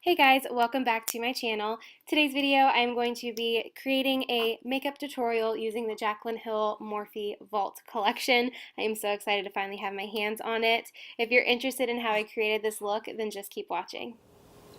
Hey guys, welcome back to my channel. Today's video I'm going to be creating a makeup tutorial using the Jaclyn Hill Morphe Vault collection. I am so excited to finally have my hands on it. If you're interested in how I created this look, then just keep watching.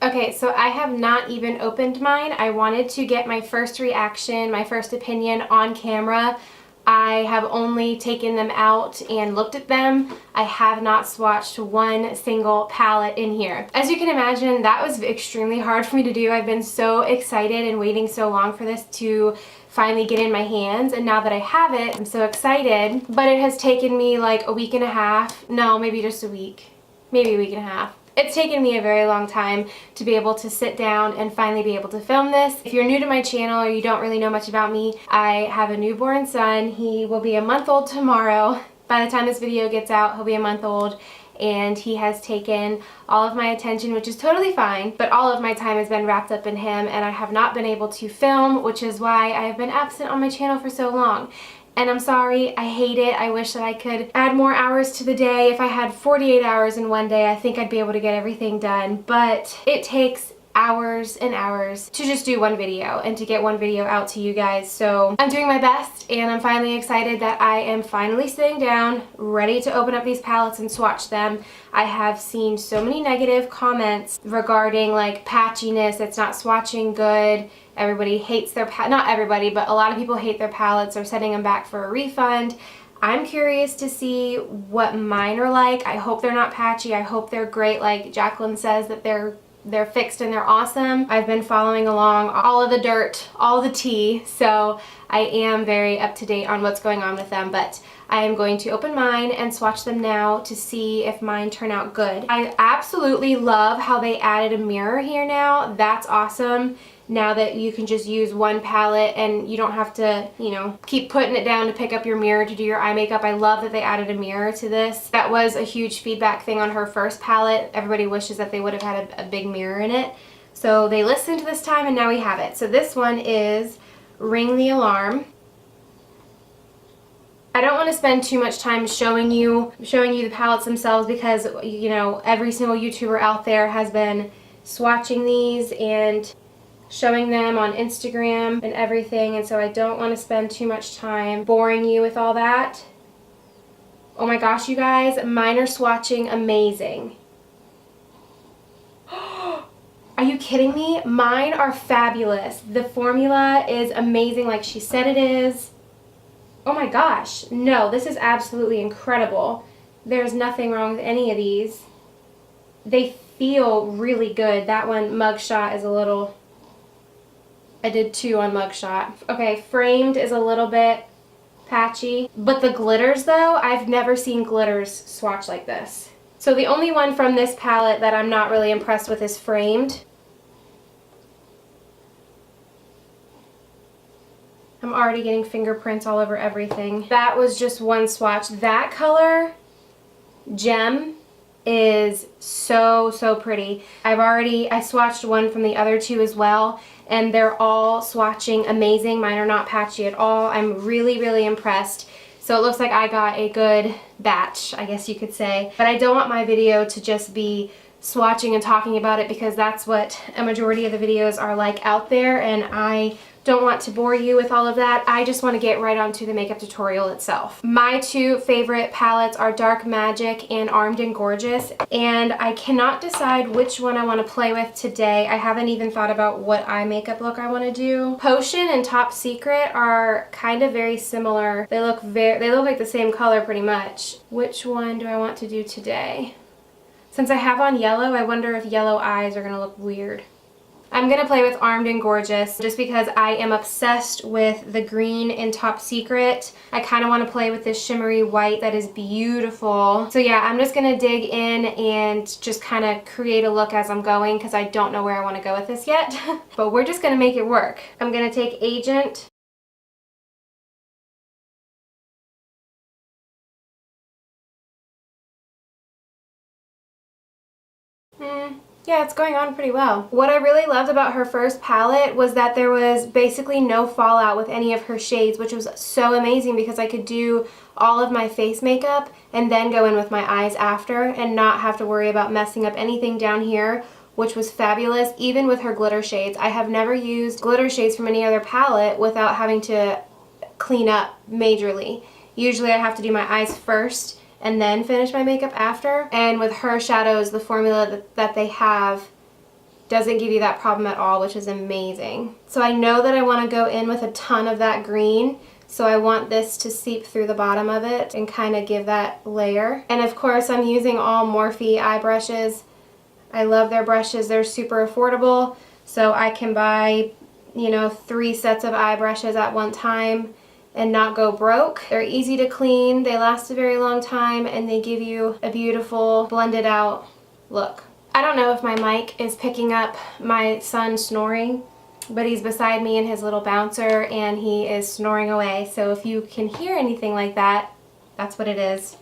Okay, so I have not even opened mine. I wanted to get my first reaction, my first opinion on camera. I have only taken them out and looked at them. I have not swatched one single palette in here. As you can imagine, that was extremely hard for me to do. I've been so excited and waiting so long for this to finally get in my hands, and now that I have it, I'm so excited. But it has taken me like a week and a half. No, maybe just a week. Maybe a week and a half. It's taken me a very long time to be able to sit down and finally be able to film this. If you're new to my channel or you don't really know much about me, I have a newborn son. He will be a month old tomorrow. By the time this video gets out, he'll be a month old, and he has taken all of my attention, which is totally fine, but all of my time has been wrapped up in him, and I have not been able to film, which is why I have been absent on my channel for so long. And I'm sorry, I hate it. I wish that I could add more hours to the day. If I had 48 hours in one day, I think I'd be able to get everything done. But it takes hours and hours to just do one video and to get one video out to you guys. So I'm doing my best, and I'm finally excited that I am finally sitting down, ready to open up these palettes and swatch them. I have seen so many negative comments regarding like patchiness, it's not swatching good. Everybody hates their not everybody, but a lot of people hate their palettes or sending them back for a refund. I'm curious to see what mine are like. I hope they're not patchy. I hope they're great, like Jaclyn says, that they're fixed and they're awesome. I've been following along all of the dirt, all the tea, so I am very up to date on what's going on with them, but I am going to open mine and swatch them now to see if mine turn out good. I absolutely love how they added a mirror here now. That's awesome. Now that you can just use one palette and you don't have to, you know, keep putting it down to pick up your mirror to do your eye makeup. I love that they added a mirror to this. That was a huge feedback thing on her first palette. Everybody wishes that they would have had a big mirror in it. So they listened this time, and now we have it. So this one is Ring the Alarm. I don't want to spend too much time showing you the palettes themselves, because, you know, every single YouTuber out there has been swatching these and showing them on Instagram and everything, and so I don't want to spend too much time boring you with all that. Oh my gosh, you guys, mine are swatching amazing. Are you kidding me? Mine are fabulous. The formula is amazing, like she said it is. Oh my gosh, no, this is absolutely incredible. There's nothing wrong with any of these. They feel really good. That one, Mugshot, is a little... I did 2 on Mugshot. Okay, Framed is a little bit patchy, but the glitters though, I've never seen glitters swatch like this. So the only one from this palette that I'm not really impressed with is Framed. I'm already getting fingerprints all over everything. That was just one swatch. That color, Gem, is so pretty. I swatched one from the other 2 as well, and they're all swatching amazing. Mine are not patchy at all. I'm really impressed. So it looks like I got a good batch, I guess you could say. But I don't want my video to just be swatching and talking about it, because that's what a majority of the videos are like out there, and I don't want to bore you with all of that. I just want to get right onto the makeup tutorial itself. My 2 favorite palettes are Dark Magic and Armed and Gorgeous, and I cannot decide which one I want to play with today. I haven't even thought about what eye makeup look I want to do. Potion and Top Secret are kind of very similar. They look like the same color pretty much. Which one do I want to do today? Since I have on yellow, I wonder if yellow eyes are going to look weird. I'm going to play with Armed and Gorgeous just because I am obsessed with the green in Top Secret. I kind of want to play with this shimmery white that is beautiful. So yeah, I'm just going to dig in and just kind of create a look as I'm going, because I don't know where I want to go with this yet. But we're just going to make it work. I'm going to take Agent. Yeah, it's going on pretty well. What I really loved about her first palette was that there was basically no fallout with any of her shades, which was so amazing, because I could do all of my face makeup and then go in with my eyes after and not have to worry about messing up anything down here which was fabulous, even with her glitter shades. I have never used glitter shades from any other palette without having to clean up majorly. Usually I have to do my eyes first and then finish my makeup after. And with her shadows, the formula that they have doesn't give you that problem at all, which is amazing. So I know that I want to go in with a ton of that green, so I want this to seep through the bottom of it and kind of give that layer. And of course I'm using all Morphe eye brushes. I love their brushes. They're super affordable, so I can buy, you know, 3 sets of eye brushes at one time and not go broke. They're easy to clean, they last a very long time, and they give you a beautiful blended out look. I don't know if my mic is picking up my son snoring, but he's beside me in his little bouncer and he is snoring away. So if you can hear anything like that, that's what it is.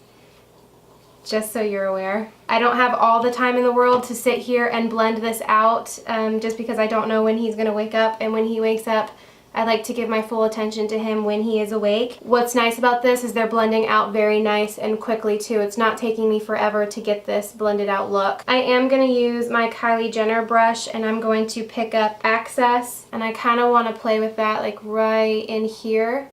Just so you're aware. I don't have all the time in the world to sit here and blend this out just because I don't know when he's gonna wake up, and when he wakes up, I like to give my full attention to him when he is awake. What's nice about this is they're blending out very nice and quickly too. It's not taking me forever to get this blended out look. I am going to use my Kylie Jenner brush and I'm going to pick up Access, and I kind of want to play with that like right in here.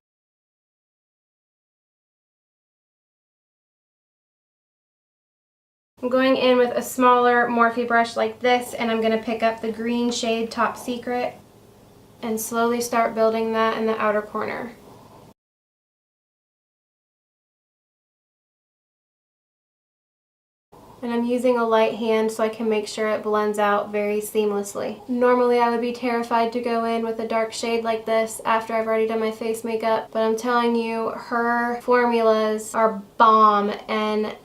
I'm going in with a smaller Morphe brush like this, and I'm going to pick up the green shade Top Secret and slowly start building that in the outer corner. And I'm using a light hand so I can make sure it blends out very seamlessly. Normally I would be terrified to go in with a dark shade like this after I've already done my face makeup, but I'm telling you, her formulas are bomb, and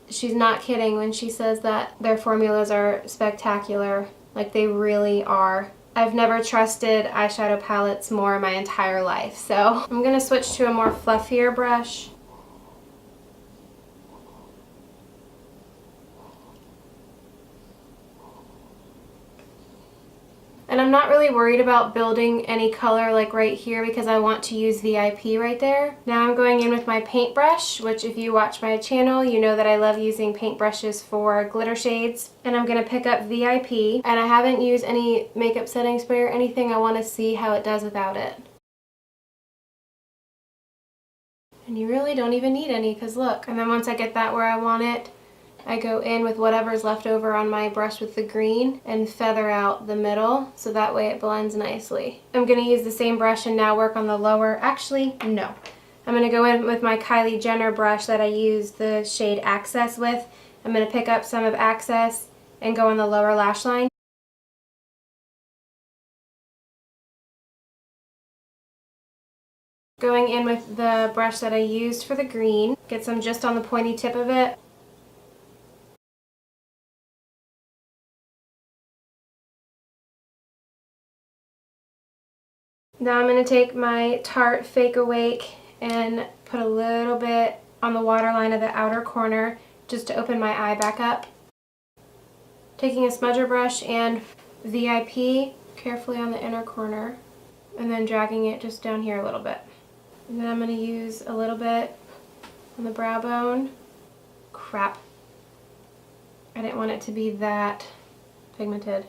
she's not kidding when she says that their formulas are spectacular. Like, they really are. I've never trusted eyeshadow palettes more in my entire life. So I'm going to switch to a more fluffier brush. And I'm not really worried about building any color like right here because I want to use VIP right there. Now I'm going in with my paintbrush, which if you watch my channel, you know that I love using paintbrushes for glitter shades. And I'm going to pick up VIP. And I haven't used any makeup setting spray or anything. I want to see how it does without it. And you really don't even need any, because look. And then once I get that where I want it, I go in with whatever's left over on my brush with the green and feather out the middle so that way it blends nicely. I'm going to use the same brush and now work on the lower. Actually, no. I'm going to go in with my Kylie Jenner brush that I used the shade Access with. I'm going to pick up some of Access and go on the lower lash line. Going in with the brush that I used for the green, get some just on the pointy tip of it. Now I'm going to take my Tarte Fake Awake and put a little bit on the waterline of the outer corner just to open my eye back up. Taking a smudger brush and VIP carefully on the inner corner, and then dragging it just down here a little bit. And then I'm going to use a little bit on the brow bone. Crap. I didn't want it to be that pigmented.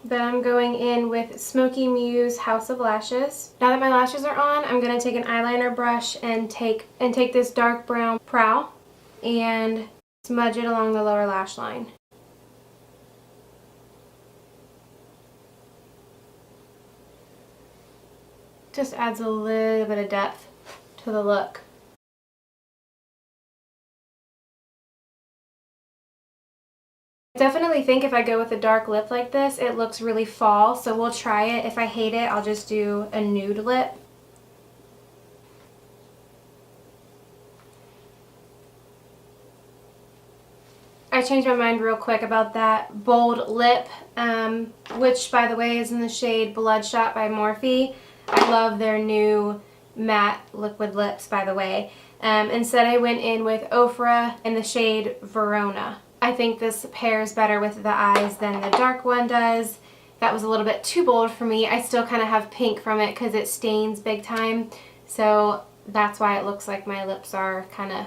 Then I'm going in with Smoky Muse House of Lashes. Now that my lashes are on, I'm going to take an eyeliner brush and take this dark brown brow and smudge it along the lower lash line. Just adds a little bit of depth to the look. I definitely think if I go with a dark lip like this, it looks really fall, so we'll try it. If I hate it, I'll just do a nude lip. I changed my mind real quick about that bold lip, which by the way is in the shade Bloodshot by Morphe. I love their new matte liquid lips, by the way. Instead I went in with Ofra in the shade Verona. I think this pairs better with the eyes than the dark one does. That was a little bit too bold for me. I still kind of have pink from it because it stains big time. So that's why it looks like my lips are kind of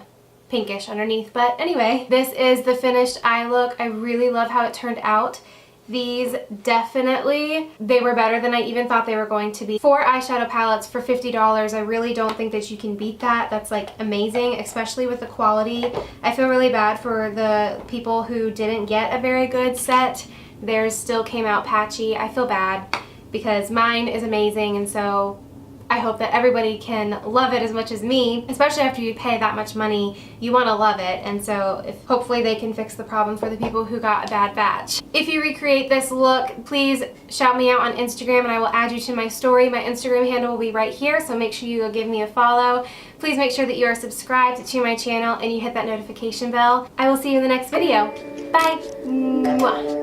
pinkish underneath. But anyway, this is the finished eye look. I really love how it turned out. These definitely, they were better than I even thought they were going to be. 4 eyeshadow palettes for $50. I really don't think that you can beat that. That's like amazing, especially with the quality. I feel really bad for the people who didn't get a very good set. Theirs still came out patchy. I feel bad because mine is amazing, and so I hope that everybody can love it as much as me, especially after you pay that much money. You want to love it, and so hopefully they can fix the problem for the people who got a bad batch. If you recreate this look, please shout me out on Instagram and I will add you to my story. My Instagram handle will be right here, so make sure you go give me a follow. Please make sure that you are subscribed to my channel and you hit that notification bell. I will see you in the next video. Bye! Mwah.